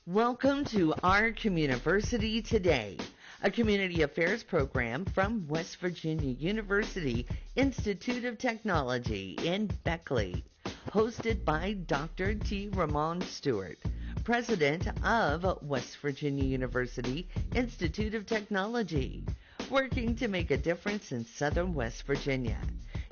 Welcome to Our Communiversity Today, a community affairs program from West Virginia University Institute of Technology in Beckley, hosted by Dr. T. Ramon Stuart, president of West Virginia University Institute of Technology, working to make a difference in Southern West Virginia.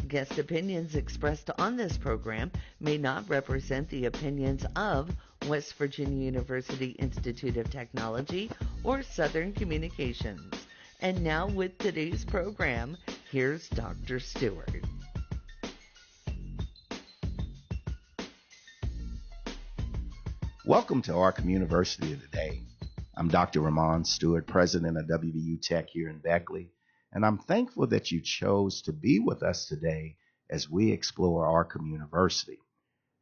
Guest opinions expressed on this program may not represent the opinions of West Virginia University Institute of Technology or Southern Communications. And now with today's program, here's Dr. Stewart. Welcome to Our Communiversity Today. I'm Dr. Ramon Stuart, president of WVU Tech here in Beckley, and I'm thankful that you chose to be with us today as we explore Our Communiversity.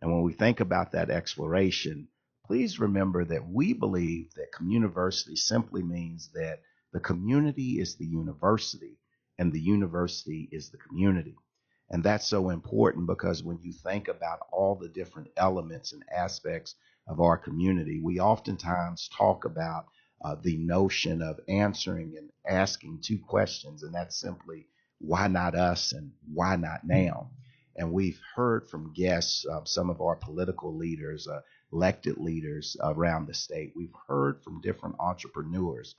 And when we think about that exploration, please remember that we believe that communiversity simply means that the community is the university and the university is the community. And that's so important because when you think about all the different elements and aspects of our community, we oftentimes talk about the notion of answering and asking two questions, and that's simply why not us and why not now? And we've heard from guests, some of our political leaders, elected leaders around the state. We've heard from different entrepreneurs.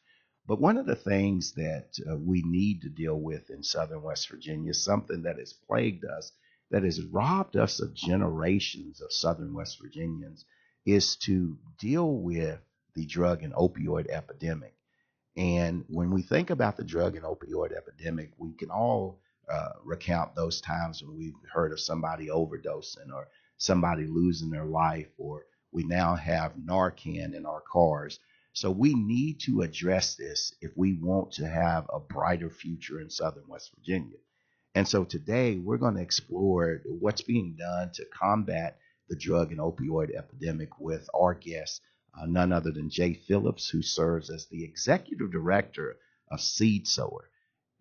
But one of the things that we need to deal with in Southern West Virginia, something that has plagued us, that has robbed us of generations of Southern West Virginians, is to deal with the drug and opioid epidemic. And when we think about the drug and opioid epidemic, we can all recount those times when we've heard of somebody overdosing or somebody losing their life, or we now have Narcan in our cars. So we need to address this if we want to have a brighter future in Southern West Virginia. And so today we're going to explore what's being done to combat the drug and opioid epidemic with our guest, none other than Jay Phillips, who serves as the Executive Director of Seed Sower.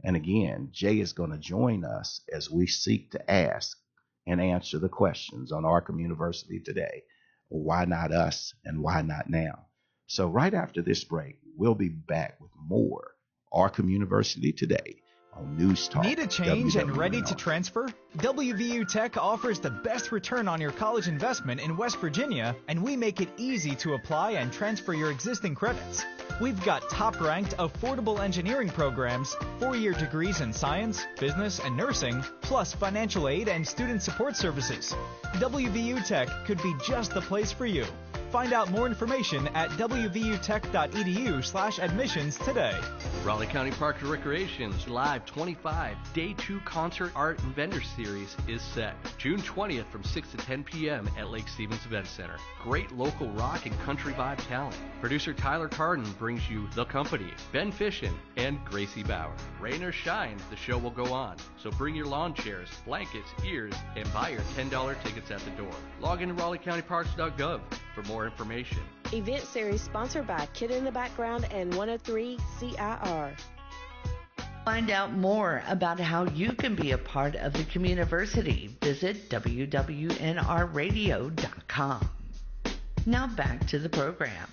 And again, Jay is going to join us as we seek to ask and answer the questions on Our Communiversity Today. Why not us and why not now? So right after this break, we'll be back with more Our Communiversity Today on News Talk. Need a change WWNR. and ready to transfer? WVU Tech offers the best return on your college investment in West Virginia, and we make it easy to apply and transfer your existing credits. We've got top-ranked, affordable engineering programs, 4-year degrees in science, business, and nursing, plus financial aid and student support services. WVU Tech could be just the place for you. Find out more information at wvutech.edu/admissions today. Raleigh County Parks and Recreation's Live 25 Day 2 Concert Art and Vendor Series is set. June 20th from 6 to 10 p.m. at Lake Stevens Event Center. Great local rock and country vibe talent. Producer Tyler Carden brings you The Company, Ben Fishin, and Gracie Bauer. Rain or shine, the show will go on. So bring your lawn chairs, blankets, ears, and buy your $10 tickets at the door. Log into raleighcountyparks.gov for more information. Event series sponsored by Kid in the Background and 103 CIR. Find out more about how you can be a part of the Communiversity. Visit wwnrradio.com. Now back to the program.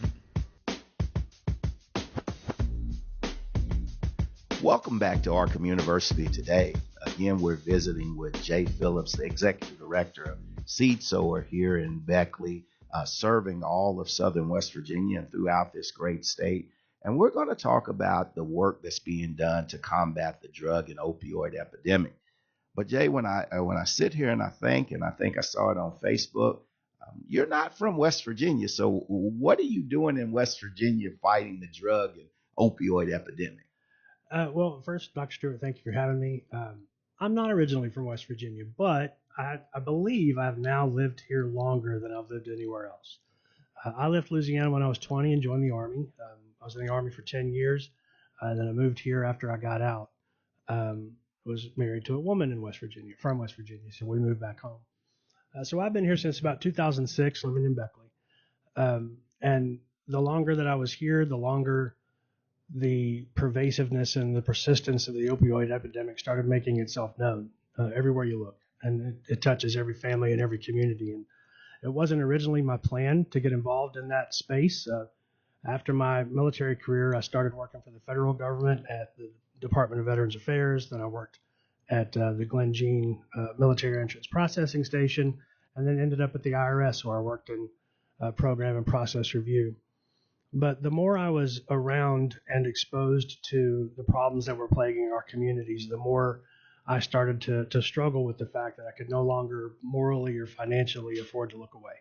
Welcome back to Our Communiversity Today. Again, we're visiting with Jay Phillips, the Executive Director of Seed Sower here in Beckley, serving all of Southern West Virginia and throughout this great state. And we're going to talk about the work that's being done to combat the drug and opioid epidemic. But Jay, when I sit here and I think I saw it on Facebook, you're not from West Virginia. So what are you doing in West Virginia fighting the drug and opioid epidemic? Well, first, Dr. Stewart, thank you for having me. I'm not originally from West Virginia, but I believe I've now lived here longer than I've lived anywhere else. I left Louisiana when I was 20 and joined the Army. I was in the Army for 10 years. Then I moved here after I got out. Was married to a woman in West Virginia, from West Virginia, so we moved back home. So I've been here since about 2006, living in Beckley. And the longer that I was here, the longer the pervasiveness and the persistence of the opioid epidemic started making itself known everywhere you look. And it touches every family and every community. And it wasn't originally my plan to get involved in that space. After my military career, I started working for the federal government at the Department of Veterans Affairs. Then I worked at the Glen Jean Military Entrance Processing Station, and then ended up at the IRS, where I worked in program and process review. But the more I was around and exposed to the problems that were plaguing our communities, the more I started to struggle with the fact that I could no longer morally or financially afford to look away.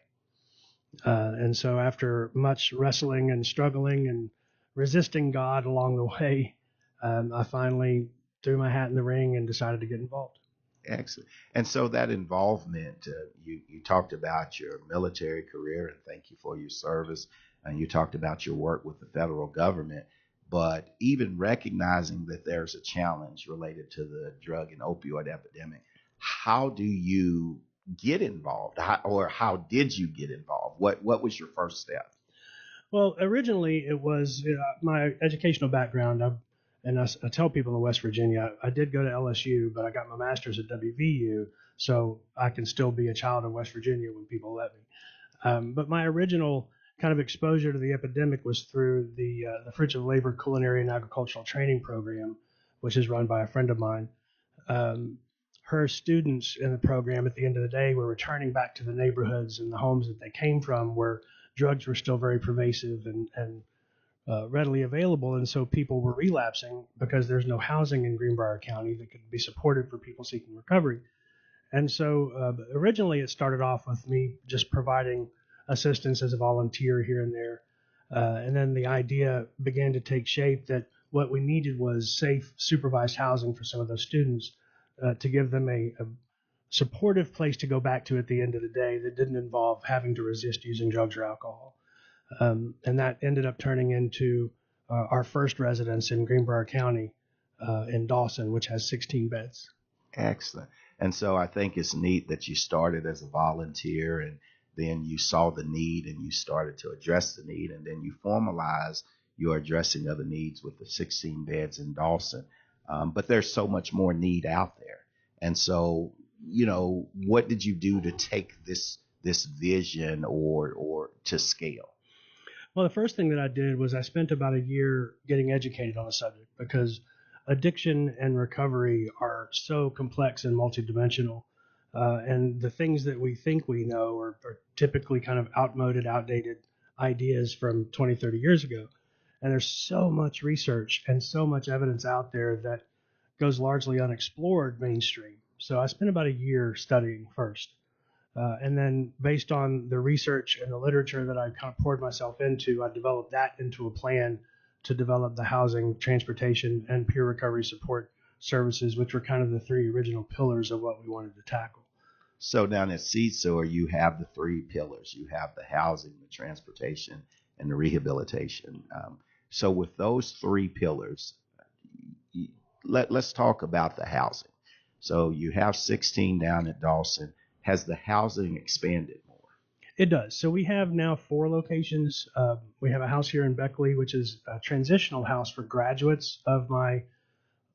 And so after much wrestling and struggling and resisting God along the way, I finally threw my hat in the ring and decided to get involved. Excellent. And so that involvement, you talked about your military career, and thank you for your service. And you talked about your work with the federal government, but even recognizing that there's a challenge related to the drug and opioid epidemic, how do you get involved, how did you get involved? What was your first step? Well, originally it was my educational background. I tell people in West Virginia, I did go to LSU, but I got my master's at WVU, so I can still be a child of West Virginia when people let me. But my original kind of exposure to the epidemic was through the Fruits of Labor Culinary and Agricultural Training Program, which is run by a friend of mine. Her students in the program at the end of the day were returning back to the neighborhoods and the homes that they came from, where drugs were still very pervasive and readily available. And so people were relapsing because there's no housing in Greenbrier County that could be supported for people seeking recovery. And so originally it started off with me just providing assistance as a volunteer here and there. And then the idea began to take shape that what we needed was safe, supervised housing for some of those students to give them a supportive place to go back to at the end of the day that didn't involve having to resist using drugs or alcohol. And that ended up turning into our first residence in Greenbrier County in Dawson, which has 16 beds. Excellent. And so I think it's neat that you started as a volunteer, and then you saw the need and you started to address the need, and then you formalized your addressing of the needs with the 16 beds in Dawson. But there's so much more need out there. And so, what did you do to take this vision or to scale? Well, the first thing that I did was I spent about a year getting educated on the subject, because addiction and recovery are so complex and multidimensional. And the things that we think we know are typically kind of outdated ideas from 20, 30 years ago. And there's so much research and so much evidence out there that goes largely unexplored mainstream. So I spent about a year studying first. And then based on the research and the literature that I kind of poured myself into, I developed that into a plan to develop the housing, transportation, and peer recovery support services, which were kind of the three original pillars of what we wanted to tackle. So down at Seed Sower, you have the three pillars. You have the housing, the transportation, and the rehabilitation. So with those three pillars, let's talk about the housing. So you have 16 down at Dawson. Has the housing expanded more? It does. So we have now 4 locations. We have a house here in Beckley, which is a transitional house for graduates of my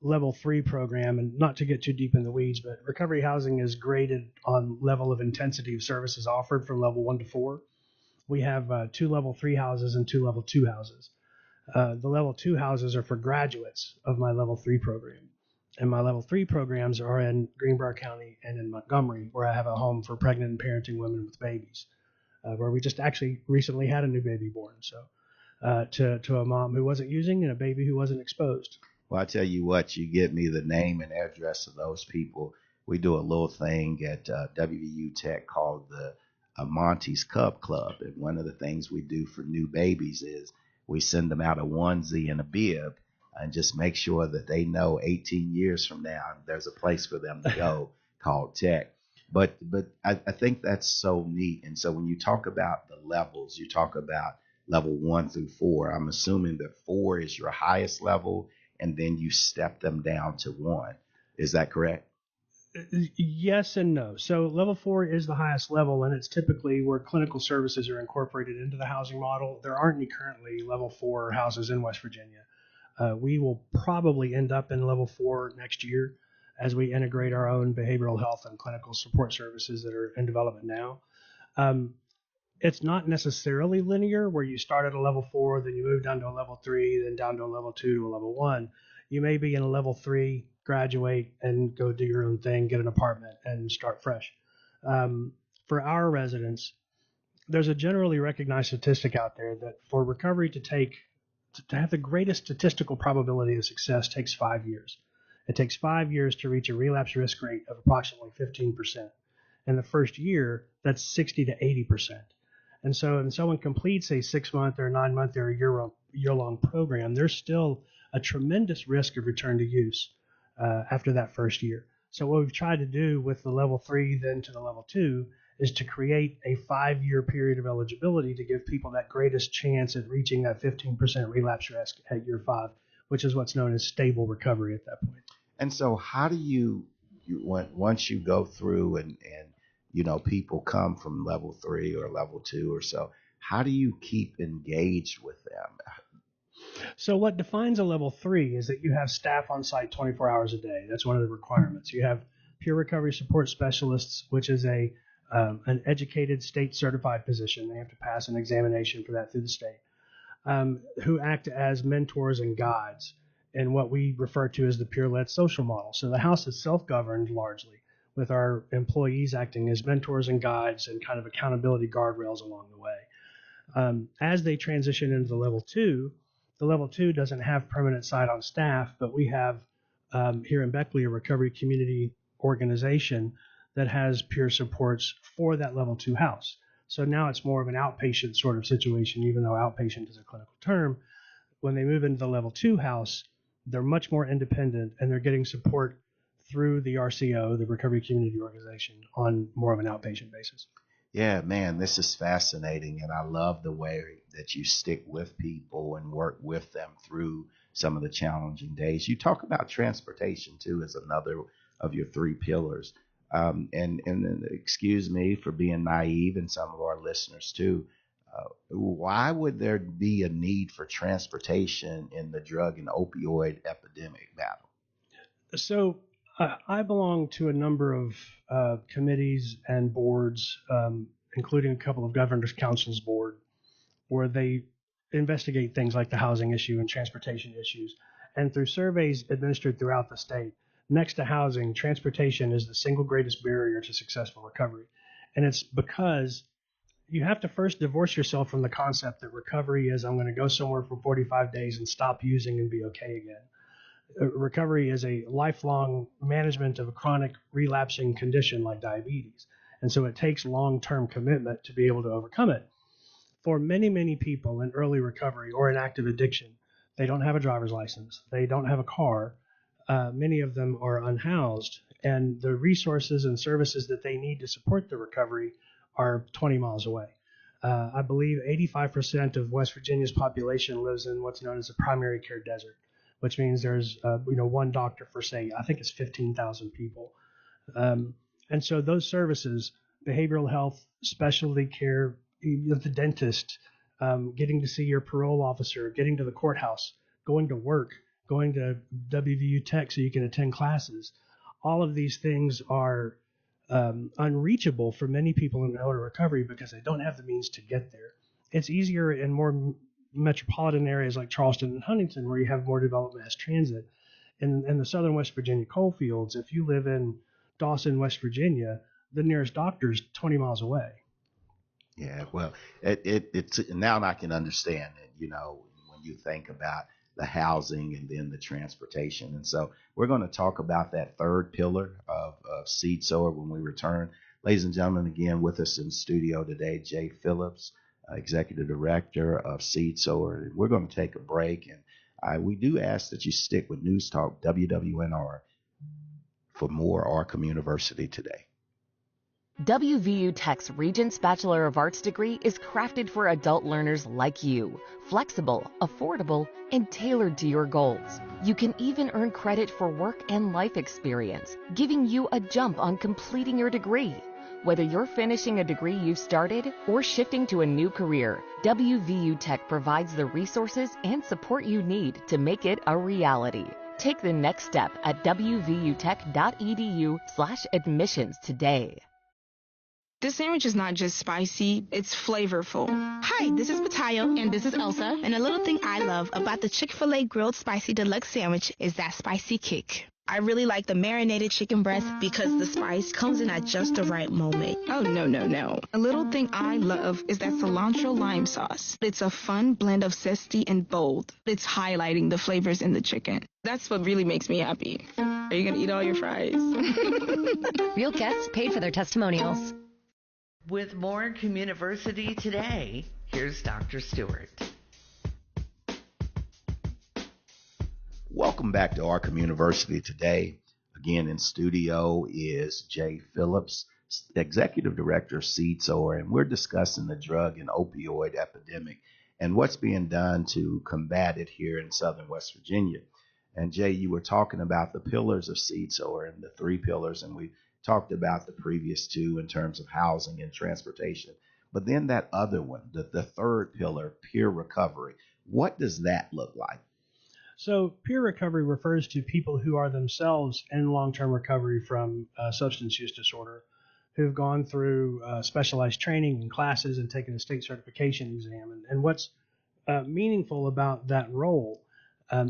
level 3 program. And not to get too deep in the weeds, but recovery housing is graded on level of intensity of services offered from level 1 to 4. We have 2 level 3 houses and 2 level 2 houses. The level 2 houses are for graduates of my level 3 program. And my level 3 programs are in Greenbrier County and in Montgomery, where I have a home for pregnant and parenting women with babies, where we just actually recently had a new baby born. So to a mom who wasn't using and a baby who wasn't exposed. Well, I tell you what, you get me the name and address of those people. We do a little thing at WVU Tech called the Monty's Cub Club. And one of the things we do for new babies is we send them out a onesie and a bib, and just make sure that they know 18 years from now there's a place for them to go called Tech. But I think that's so neat. And so when you talk about the levels, you talk about level 1 through 4. I'm assuming that 4 is your highest level, and then you step them down to 1. Is that correct? Yes and no. So level 4 is the highest level, and it's typically where clinical services are incorporated into the housing model. There aren't any currently level 4 houses in West Virginia. We will probably end up in level 4 next year as we integrate our own behavioral health and clinical support services that are in development now. It's not necessarily linear where you start at a level 4, then you move down to a level 3, then down to a level 2 to a level 1. You may be in a level 3, graduate, and go do your own thing, get an apartment, and start fresh. For our residents, there's a generally recognized statistic out there that for recovery to have the greatest statistical probability of success takes 5 years. It takes 5 years to reach a relapse risk rate of approximately 15%. In the first year, that's 60 to 80%. And so when someone completes a 6-month or 9-month or a year-long program, there's still a tremendous risk of return to use after that first year. So what we've tried to do with the level 3 then to the level 2 is to create a 5-year period of eligibility to give people that greatest chance at reaching that 15% relapse risk at year 5, which is what's known as stable recovery at that point. And so how do you once you go through and people come from level 3 or level 2 or so, how do you keep engaged with them? So what defines a level 3 is that you have staff on site 24 hours a day. That's one of the requirements. You have peer recovery support specialists, which is an educated state certified position. They have to pass an examination for that through the state, who act as mentors and guides in what we refer to as the peer-led social model. So the house is self-governed largely, with our employees acting as mentors and guides and kind of accountability guardrails along the way. As they transition into the level 2 doesn't have permanent site on staff, but we have here in Beckley a recovery community organization that has peer supports for that level 2 house. So now it's more of an outpatient sort of situation, even though outpatient is a clinical term. When they move into the level 2 house, they're much more independent and they're getting support through the RCO, the Recovery Community Organization, on more of an outpatient basis. Yeah, man, this is fascinating, and I love the way that you stick with people and work with them through some of the challenging days. You talk about transportation, too, as another of your 3 pillars. And excuse me for being naive, and some of our listeners, too. Why would there be a need for transportation in the drug and opioid epidemic battle? So I belong to a number of committees and boards, including a couple of governor's councils board, where they investigate things like the housing issue and transportation issues. And through surveys administered throughout the state, next to housing, transportation is the single greatest barrier to successful recovery. And it's because you have to first divorce yourself from the concept that recovery is I'm going to go somewhere for 45 days and stop using and be okay again. Recovery is a lifelong management of a chronic relapsing condition like diabetes. And so it takes long-term commitment to be able to overcome it. For many, many people in early recovery or in active addiction, they don't have a driver's license. They don't have a car. Many of them are unhoused. And the resources and services that they need to support the recovery are 20 miles away. I believe 85% of West Virginia's population lives in what's known as a primary care desert, which means there's one doctor for, say, I think it's 15,000 people. And so those services, behavioral health, specialty care, the dentist, getting to see your parole officer, getting to the courthouse, going to work, going to WVU Tech so you can attend classes, all of these things are unreachable for many people in early recovery because they don't have the means to get there. It's easier in more metropolitan areas like Charleston and Huntington, where you have more developed mass transit. In the southern West Virginia coal fields, if you live in Dawson, West Virginia, the nearest doctor is 20 miles away. Yeah, well, it's now I can understand it, when you think about the housing and then the transportation. And so we're going to talk about that 3rd pillar of Seed Sower when we return. Ladies and gentlemen, again, with us in studio today, Jay Phillips, Executive Director of Seed Sower. We're going to take a break, and we do ask that you stick with News Talk WWNR for more Our Communiversity Today. WVU Tech's Regents Bachelor of Arts degree is crafted for adult learners like you. Flexible, affordable, and tailored to your goals. You can even earn credit for work and life experience, giving you a jump on completing your degree. Whether you're finishing a degree you started or shifting to a new career, WVU Tech provides the resources and support you need to make it a reality. Take the next step at wvutech.edu/admissions today. This sandwich is not just spicy, it's flavorful. Hi, this is Matayo. And this is Elsa. And a little thing I love about the Chick-fil-A Grilled Spicy Deluxe Sandwich is that spicy kick. I really like the marinated chicken breast because the spice comes in at just the right moment. Oh, no. A little thing I love is that cilantro lime sauce. It's a fun blend of zesty and bold. It's highlighting the flavors in the chicken. That's what really makes me happy. Are you going to eat all your fries? Real guests paid for their testimonials. With more Communiversity Today, here's Dr. Stewart. Welcome back to Our Communiversity Today. Again, in studio is Jay Phillips, Executive Director of Seed Sower, and we're discussing the drug and opioid epidemic and what's being done to combat it here in Southern West Virginia. And Jay, you were talking about the pillars of Seed Sower and the 3 pillars, and we talked about the previous 2 in terms of housing and transportation. But then that other one, the third pillar, peer recovery, what does that look like? So peer recovery refers to people who are themselves in long-term recovery from substance use disorder, who've gone through specialized training and classes and taken a state certification exam. And what's meaningful about that role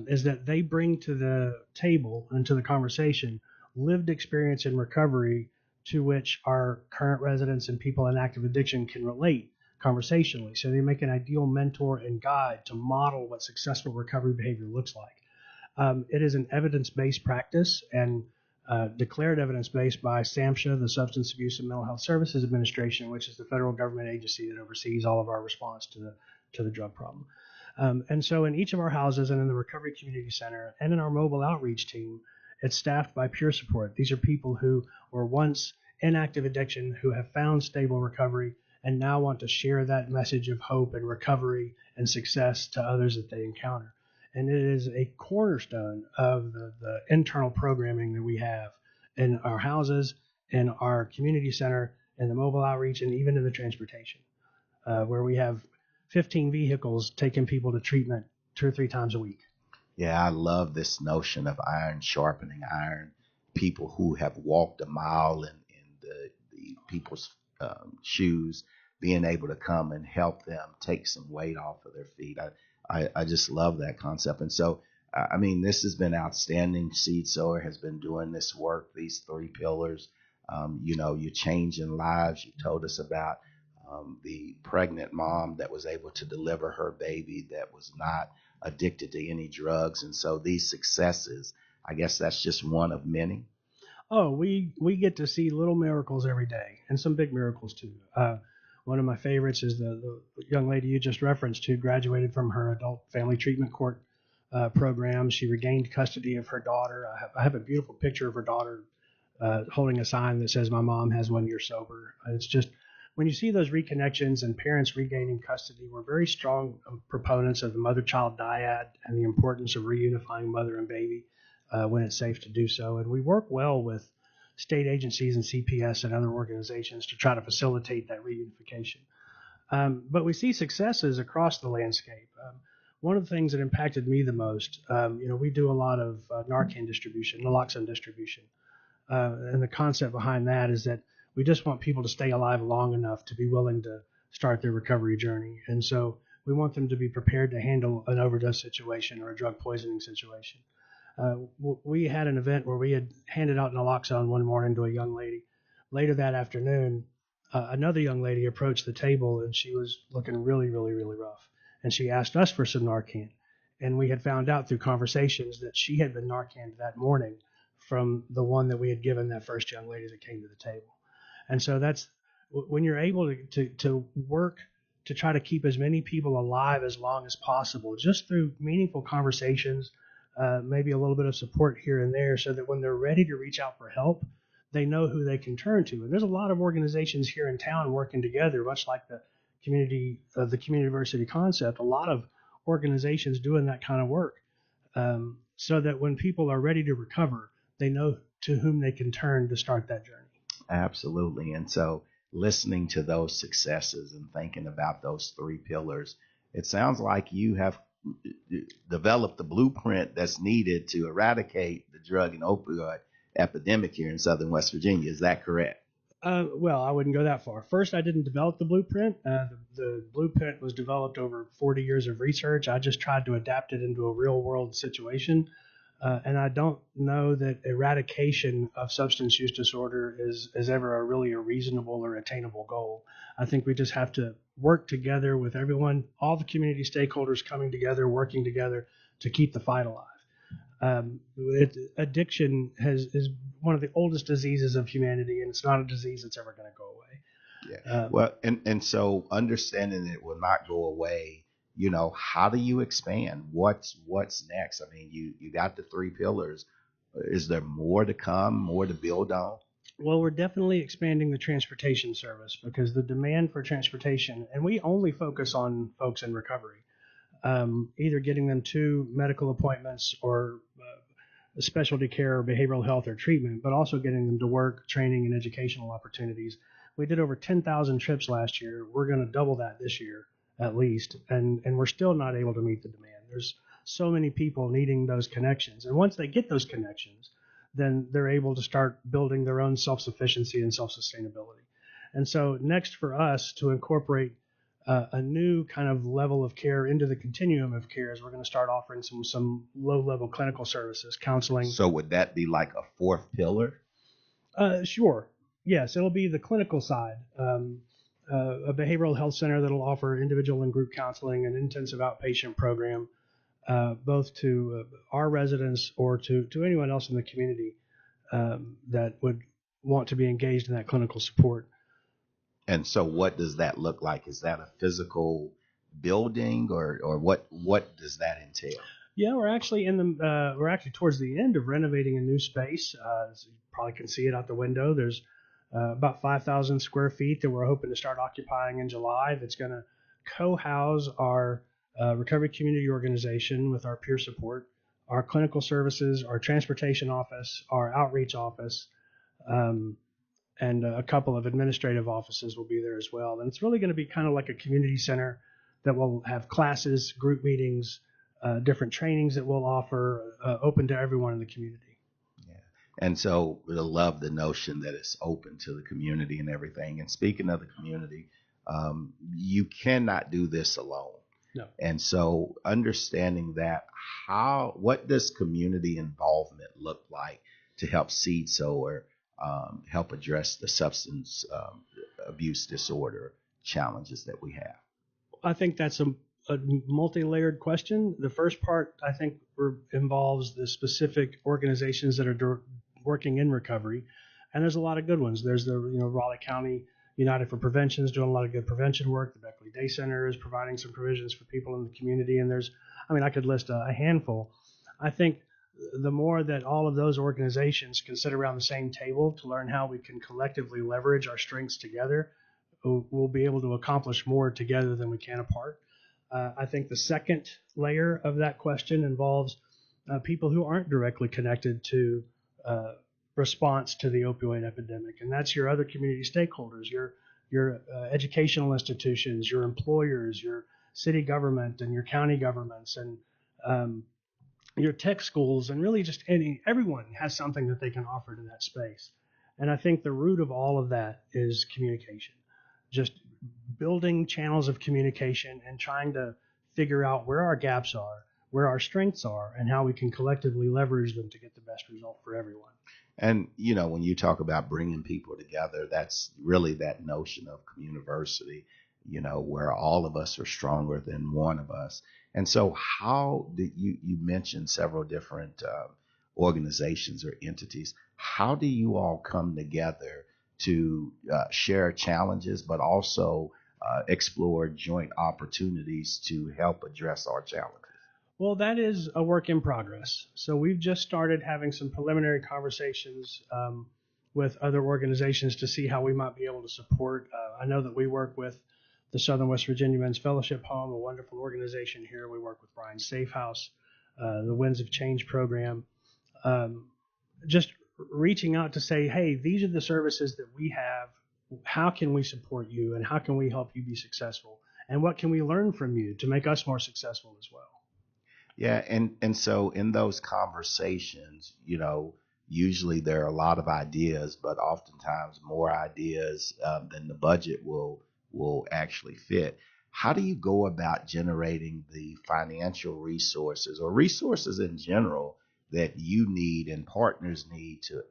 is that they bring to the table and to the conversation lived experience in recovery to which our current residents and people in active addiction can relate conversationally. So they make an ideal mentor and guide to model what successful recovery behavior looks like. It is an evidence-based practice and declared evidence-based by SAMHSA, the Substance Abuse and Mental Health Services Administration, which is the federal government agency that oversees all of our response to the drug problem. And so in each of our houses and in the Recovery Community Center and in our mobile outreach team, it's staffed by peer support. These are people who were once in active addiction, who have found stable recovery, and now want to share that message of hope and recovery and success to others that they encounter. And it is a cornerstone of the internal programming that we have in our houses, in our community center, in the mobile outreach, and even in the transportation, where we have 15 vehicles taking people to treatment 2 or 3 times a week. Yeah, I love this notion of iron sharpening iron. People who have walked a mile in the people's shoes, being able to come and help them take some weight off of their feet. I just love that concept. And so, I mean, this has been outstanding. Seed Sower has been doing this work, these 3 pillars. You're changing lives. You told us about the pregnant mom that was able to deliver her baby that was not addicted to any drugs. And so these successes, I guess that's just one of many. Oh, we get to see little miracles every day and some big miracles too. One of my favorites is the young lady you just referenced who graduated from her adult family treatment court program. She regained custody of her daughter. I have a beautiful picture of her daughter holding a sign that says, "My mom has 1 year sober." It's just, when you see those reconnections and parents regaining custody, we're very strong proponents of the mother-child dyad and the importance of reunifying mother and baby when it's safe to do so. And we work well with state agencies and CPS and other organizations to try to facilitate that reunification. But we see successes across the landscape. One of the things that impacted me the most, we do a lot of Narcan distribution, naloxone distribution. And the concept behind that is that we just want people to stay alive long enough to be willing to start their recovery journey. And so we want them to be prepared to handle an overdose situation or a drug poisoning situation. We had an event where we had handed out naloxone one morning to a young lady. Later that afternoon, another young lady approached the table and she was looking really, really, really rough. And she asked us for some Narcan. And we had found out through conversations that she had been Narcaned that morning from the one that we had given that first young lady that came to the table. And so that's when you're able to work to try to keep as many people alive as long as possible, just through meaningful conversations, maybe a little bit of support here and there, so that when they're ready to reach out for help, they know who they can turn to. And there's a lot of organizations here in town working together, much like the Communiversity concept, a lot of organizations doing that kind of work, so that when people are ready to recover, they know to whom they can turn to start that journey. Absolutely. And so listening to those successes and thinking about those 3 pillars, it sounds like you have developed the blueprint that's needed to eradicate the drug and opioid epidemic here in Southern West Virginia. Is that correct? Well, I wouldn't go that far. First, I didn't develop the blueprint. The blueprint was developed over 40 years of research. I just tried to adapt it into a real world situation. And I don't know that eradication of substance use disorder is ever really a reasonable or attainable goal. I think we just have to work together with everyone, all the community stakeholders coming together, working together to keep the fight alive. Addiction is one of the oldest diseases of humanity, and it's not a disease that's ever going to go away. Yeah. Well, and so understanding it will not go away. How do you expand? What's next? I mean, you got the 3 pillars. Is there more to come, more to build on? Well, we're definitely expanding the transportation service because the demand for transportation, and we only focus on folks in recovery, either getting them to medical appointments or specialty care or behavioral health or treatment, but also getting them to work, training, and educational opportunities. We did over 10,000 trips last year. We're going to double that this year at least, and we're still not able to meet the demand. There's so many people needing those connections, and once they get those connections, then they're able to start building their own self-sufficiency and self-sustainability. And so next for us to incorporate a new kind of level of care into the continuum of care is we're going to start offering some low-level clinical services, counseling. So would that be like a 4th pillar? Sure. Yes, it'll be the clinical side. A behavioral health center that'll offer individual and group counseling, an intensive outpatient program, both to our residents or to anyone else in the community that would want to be engaged in that clinical support. And so what does that look like? Is that a physical building or what does that entail? Yeah, we're actually towards the end of renovating a new space. As you probably can see it out the window. There's about 5,000 square feet that we're hoping to start occupying in July. That's going to co-house our recovery community organization with our peer support, our clinical services, our transportation office, our outreach office, and a couple of administrative offices will be there as well. And it's really going to be kind of like a community center that will have classes, group meetings, different trainings that we'll offer, open to everyone in the community. Yeah. And so I love the notion that it's open to the community and everything. And speaking of the community, you cannot do this alone. No. And so understanding that, what does community involvement look like to help Seed Sower help address the substance abuse disorder challenges that we have? I think that's a multi-layered question. The first part, I think, involves the specific organizations that are working in recovery, and there's a lot of good ones. There's the Raleigh County United for Prevention is doing a lot of good prevention work. The Beckley Day Center is providing some provisions for people in the community, and I could list a handful. I think the more that all of those organizations can sit around the same table to learn how we can collectively leverage our strengths together, we'll be able to accomplish more together than we can apart. I think the second layer of that question involves people who aren't directly connected to response to the opioid epidemic, and that's your other community stakeholders, your educational institutions, your employers, your city government, and your county governments, and your tech schools, and really just everyone has something that they can offer to that space. And I think the root of all of that is communication, just building channels of communication and trying to figure out where our gaps are, where our strengths are, and how we can collectively leverage them to get the best result for everyone. And, when you talk about bringing people together, that's really that notion of communiversity, where all of us are stronger than one of us. And so how did you mentioned several different organizations or entities. How do you all come together to share challenges, but also explore joint opportunities to help address our challenges? Well, that is a work in progress. So we've just started having some preliminary conversations with other organizations to see how we might be able to support. I know that we work with the Southern West Virginia Men's Fellowship Home, a wonderful organization here. We work with Brian Safe House, the Winds of Change program, just reaching out to say, hey, these are the services that we have. How can we support you, and how can we help you be successful? And what can we learn from you to make us more successful as well? Yeah, and so in those conversations, usually there are a lot of ideas, but oftentimes more ideas than the budget will actually fit. How do you go about generating the financial resources or resources in general that you need and partners need to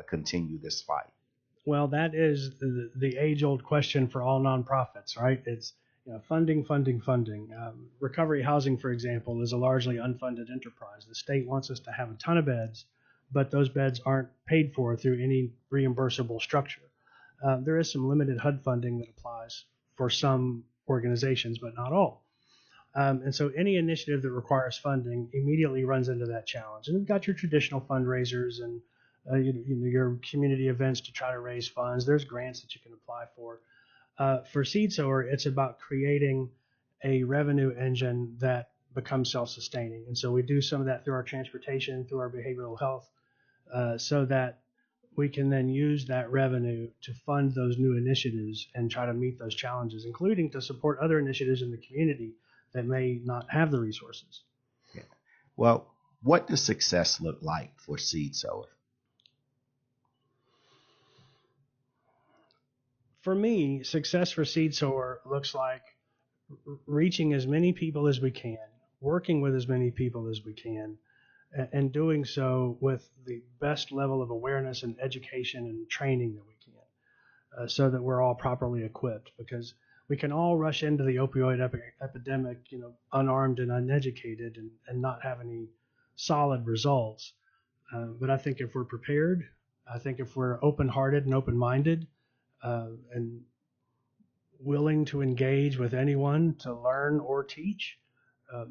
continue this fight? Well, that is the age-old question for all nonprofits, right? It's funding. Recovery housing, for example, is a largely unfunded enterprise. The state wants us to have a ton of beds, but those beds aren't paid for through any reimbursable structure. There is some limited HUD funding that applies for some organizations, but not all. And so any initiative that requires funding immediately runs into that challenge. And you've got your traditional fundraisers and your community events to try to raise funds. There's grants that you can apply for. For Seed Sower, it's about creating a revenue engine that becomes self-sustaining. And so we do some of that through our transportation, through our behavioral health, so that we can then use that revenue to fund those new initiatives and try to meet those challenges, including to support other initiatives in the community that may not have the resources. Yeah. Well, what does success look like for Seed Sower? For me, success for Seed Sower looks like reaching as many people as we can, working with as many people as we can, and doing so with the best level of awareness and education and training that we can, so that we're all properly equipped, because we can all rush into the opioid epidemic, unarmed and uneducated and not have any solid results. But I think if we're prepared, I think if we're open-hearted and open-minded, and willing to engage with anyone to learn or teach,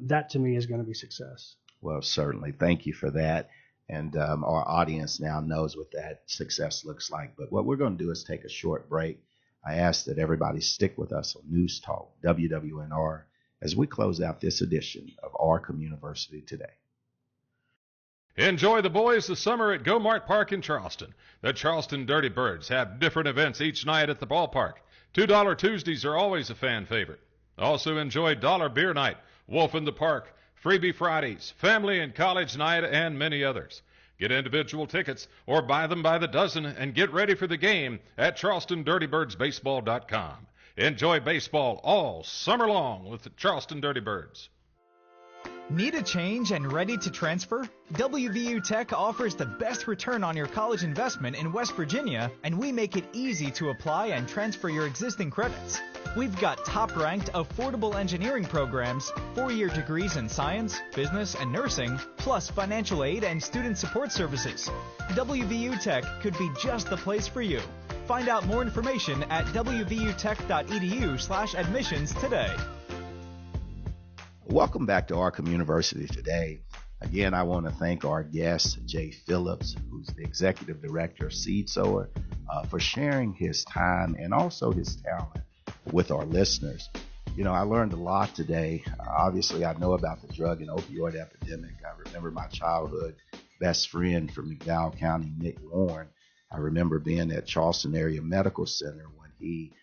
that to me is going to be success. Well, certainly. Thank you for that. And our audience now knows what that success looks like. But what we're going to do is take a short break. I ask that everybody stick with us on News Talk, WWNR, as we close out this edition of Our Communiversity Today. Enjoy the boys this summer at Go-Mart Park in Charleston. The Charleston Dirty Birds have different events each night at the ballpark. $2 Tuesdays are always a fan favorite. Also enjoy Dollar Beer Night, Wolf in the Park, Freebie Fridays, Family and College Night, and many others. Get individual tickets or buy them by the dozen and get ready for the game at CharlestonDirtyBirdsBaseball.com. Enjoy baseball all summer long with the Charleston Dirty Birds. Need a change and ready to transfer? WVU Tech offers the best return on your college investment in West Virginia, and we make it easy to apply and transfer your existing credits. We've got top-ranked, affordable engineering programs, 4-year degrees in science, business, and nursing, plus financial aid and student support services. WVU Tech could be just the place for you. Find out more information at wvutech.edu/admissions today. Welcome back to Our Communiversity Today. Again, I want to thank our guest, Jay Phillips, who's the Executive Director of Seed Sower, for sharing his time and also his talent with our listeners. I learned a lot today. Obviously, I know about the drug and opioid epidemic. I remember my childhood best friend from McDowell County, Nick Warren. I remember being at Charleston Area Medical Center when he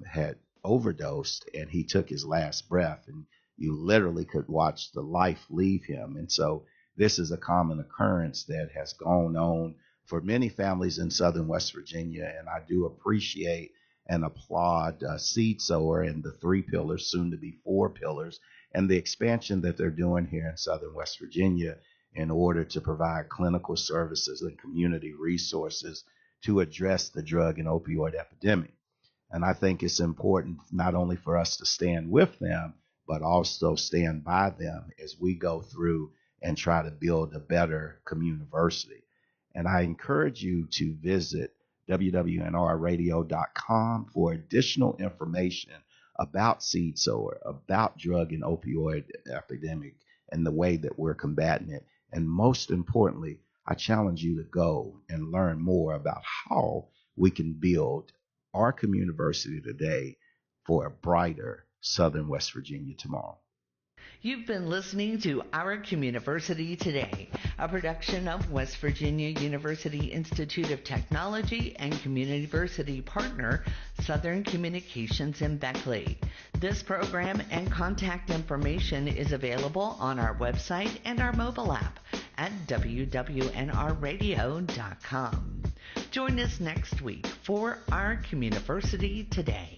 had overdosed and he took his last breath, and you literally could watch the life leave him. And so this is a common occurrence that has gone on for many families in southern West Virginia. And I do appreciate and applaud Seed Sower and the 3 pillars, soon to be 4 pillars, and the expansion that they're doing here in southern West Virginia in order to provide clinical services and community resources to address the drug and opioid epidemic. And I think it's important not only for us to stand with them, but also stand by them as we go through and try to build a better communiversity. And I encourage you to visit WWNRradio.com for additional information about Seed Sower, about drug and opioid epidemic and the way that we're combating it. And most importantly, I challenge you to go and learn more about how we can build our communiversity today for a brighter Southern West Virginia tomorrow. You've been listening to Our Communiversity Today, a production of West Virginia University Institute of Technology and Communiversity partner, Southern Communications in Beckley. This program and contact information is available on our website and our mobile app. at wwnrradio.com. Join us next week for Our Communiversity Today.